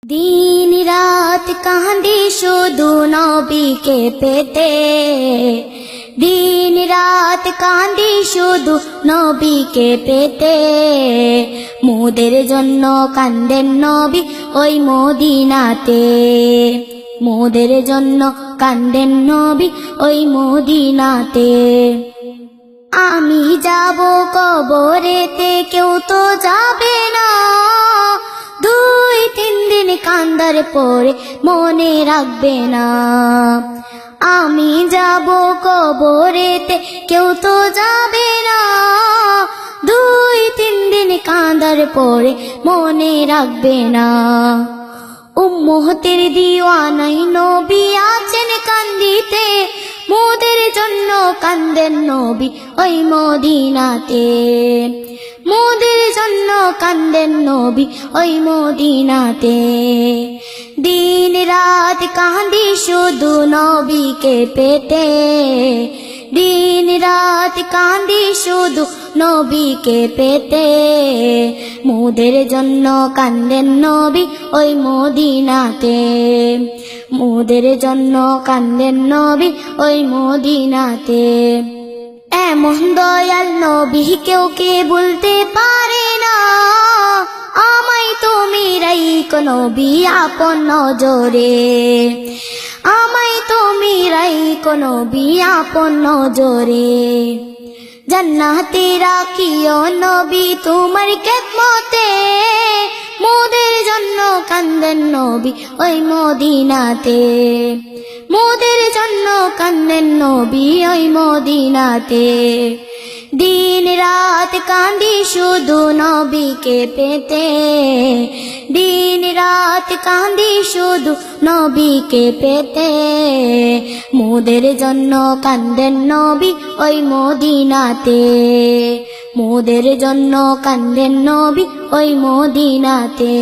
দিন রাত কাঁদি শুধু নবীকে পেতে, দিন রাত কাঁদি শুধু নবীকে পেতে। মোদের জন্য কান্দেন নবী ওই মদিনাতে, মোদের জন্য কান্দেন নবী ওই মদিনাতে। আমি যাব কবরেতে কেউ তো যাবে না, 2-3 দিন কান্দার পরে মনে রাখবে না। আমি যাব কবরেতে কেউ তো যাবে না, 2-3 দিন কান্দার পরে মনে রাখবে না। উম্মতের দিওয়ানাই নবী আছেন কান্দিতে, মোদের জন্য কান্দেন নবী ওই মদিনাতে, মোদের জন্য কান্দেন নবী ওই মদিনাতে। দিন রাত কাঁদি শুধু নবীকে পেতে, দিন রাত কাঁদি শুধু নবীকে পেতে। মোদের জন্য কান্দেন নবী ওই মদিনাতে, মোদের জন্য কান্দেন নবী ওই মদিনাতে। এমন দয়াল নবী কেউ কে বলতে পারে না, আমায় তুমি রাইখো নবী আপন নজরে, আমায় তুমি রাইখো নবী আপন নজরে। জান্নাতে রাখিও নবী তোমার খেদমতে, মোদের জন্য কান্দেন নবী ওই মদিনাতে, মোদের জন্য কান্দেন নবী ওই মদিনাতে। দিন রাত কাঁদি শুধু নবীকে পেতে, দিন রাত কাঁদি শুধু নবীকে পেতে। মোদের জন্য কান্দেন নবী ওই মদিনাতে, মোদের জন্য কান্দেন নবী ওই মদিনাতে।